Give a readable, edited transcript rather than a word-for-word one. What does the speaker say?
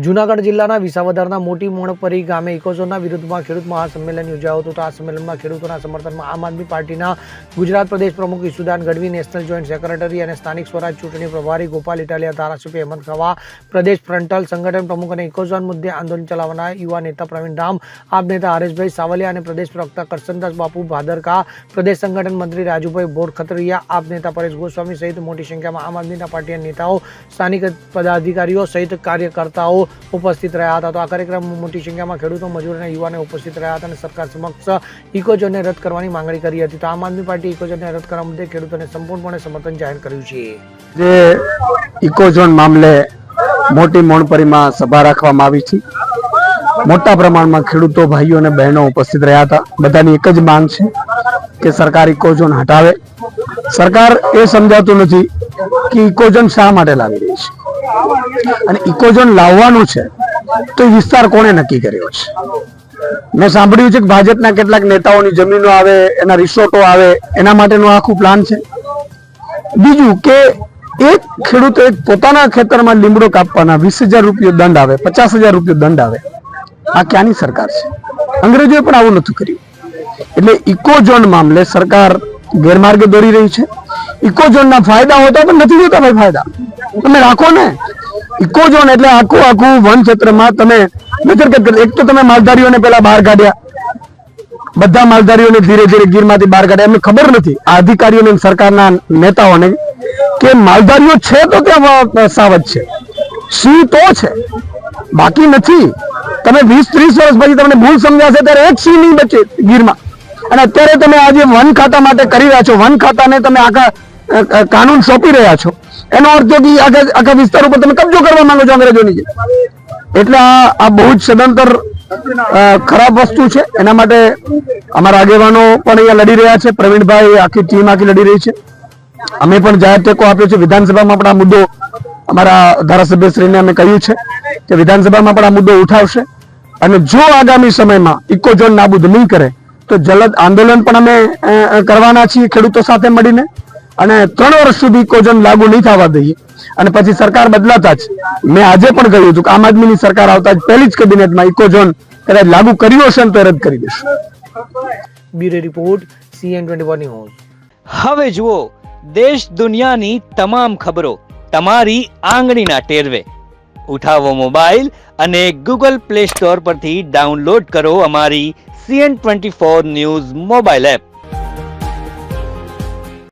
જૂનાગઢ જિલ્લાના વિસાવદરના મોટી મોણપરી ગામે ઇકોઝોનના વિરુદ્ધમાં ખેડૂત મહાસંમેલન યોજાયું હતું. આ સંમેલનમાં ખેડૂતોના સમર્થનમાં આમ આદમી પાર્ટીના ગુજરાત પ્રદેશ પ્રમુખ Isudan Gadhvi, national joint secretary અને સ્થાનિક સ્વરાજ ચૂંટણી પ્રભારી ગોપાલ ઇટાલિયા, ધારાસભ્ય હેમંત ખવા, પ્રદેશ ફ્રન્ટલ સંગઠન પ્રમુખ અને ઇકોઝોન મુદ્દે આંદોલન ચલાવવાના યુવા નેતા પ્રવીણ રામ, આપ નેતા હરેશભાઈ સાવલિયા અને પ્રદેશ પ્રવક્તા કરસનદાસ બાપુ ભાદરકા, પ્રદેશ સંગઠન મંત્રી રાજુભાઈ બોરખતરિયા, આપ નેતા પરેશ ગોસ્વામી સહિત મોટી સંખ્યામાં આમ આદમી પાર્ટીના નેતાઓ, સ્થાનિક પદાધિકારીઓ સહિત કાર્યકર્તાઓ ઉપસ્થિત રહ્યા હતા. તો આ કાર્યક્રમમાં મોટી સંખ્યામાં ખેડૂતો, મજૂર અને યુવાનો ઉપસ્થિત રહ્યા હતા અને સરકાર સમક્ષ ઇકોઝોનને રદ કરવાની માંગણી કરી હતી. તો આમ આદમી પાર્ટી ઇકોઝોનને રદ કરવા મુદ્દે ખેડૂતોને સંપૂર્ણપણે સમર્થન જાહેર કર્યું છે. જે ઇકોઝોન મામલે મોટી મોણપરીમાં સભા રાખવામાં આવી છે. મોટા પ્રમાણમાં ખેડૂતો, ભાઈઓ અને બહેનો ઉપસ્થિત રહ્યા હતા. બધાની એક જ માંગ છે કે સરકાર ઇકોઝોન હટાવે. સરકાર એ સમજાતું નથી કે ઇકોઝોન શા માટે લાવી રહી છે અને ઇકોઝોન લાવવાનું છે તો વિસ્તાર કોણે નક્કી કર્યો છે. મેં સાંભળ્યું છે કે ભાજપના કેટલાક નેતાઓની જમીનો આવે, એના રિસોર્ટો આવે, એના માટેનું આખું પ્લાન છે. બીજું કે એક ખેડૂતો એક પોતાના ખેતરમાં લીમડો કાપવાના 20,000 રૂપિયો દંડ આવે, 50,000 રૂપિયો દંડ આવે. આ ક્યાંની સરકાર છે? અંગ્રેજોએ પણ આવું નતું કર્યું. એટલે ઇકોઝોન મામલે સરકાર ગેરમાર્ગે દોરી રહી છે. ઇકોઝોનના ફાયદા હોતા પણ નથી જોતા. ભાઈ ફાયદા તમે રાખો ને. ઇકોઝોન એટલે આખું વન ક્ષેત્રમાં તમે એક તો તમે માલધારીઓને પેલા બહાર કાઢ્યા, બધા માલધારીઓને ધીરે ધીરે ગીરમાંથી બહાર કાઢ્યા. એમને ખબર નથી આ અધિકારીઓને, સરકારના નેતાઓને, કે માલધારીઓ છે તો ત્યાં સાવધ છે, સિંહ તો છે, બાકી નથી. તમે 20-30 વર્ષ પછી તમને ભૂલ સમજાશે ત્યારે એક સિંહ નહીં બચે ગીરમાં. અને અત્યારે તમે આજે વન ખાતા માટે કરી રહ્યા છો, વન ખાતાને તમે આખા કાનૂન સોંપી રહ્યા છો. એનો અર્થ કે આખા વિસ્તાર ઉપર તમે કબજો કરવા માંગો છો અંગ્રેજોની જેમ. એટલે આ બહુ જ સદંતર ખરાબ વસ્તુ છે. એના માટે અમારા આગેવાનો પણ અહીંયા લડી રહ્યા છે. પ્રવીણભાઈ, આખી ટીમ આખી લડી રહી છે. અમે પણ જાહેર ટેકો આપ્યો છે. વિધાનસભામાં પણ આ મુદ્દો અમારા ધારાસભ્યશ્રીને અમે કહ્યું છે કે વિધાનસભામાં પણ આ મુદ્દો ઉઠાવશે. અને જો આગામી સમયમાં ઇકોઝોન નાબૂદ નહીં કરે તો જલદ આંદોલન પણ અમે કરવાના છીએ ખેડૂતો સાથે મળીને. અને 3 વર્ષ સુધી ઇકોઝોન લાગુ નહીં થવા દઈએ. અને પછી સરકાર બદલાતા જ, મેં આજે પણ કહ્યું હતું કે આમ આદમીની સરકાર આવતા જ પહેલી જ કેબિનેટમાં ઇકોઝોન કદાચ લાગુ કર્યો હશે તો રદ કરી દેશું. Bureau report, CN24 news. હવે જુઓ દેશ દુનિયાની તમામ ખબરો તમારી આંગળીના ટેરવે. ઉઠાવો મોબાઈલ અને Google Play Store પરથી ડાઉનલોડ કરો અમારી CN24 ન્યૂઝ મોબાઈલ એપ.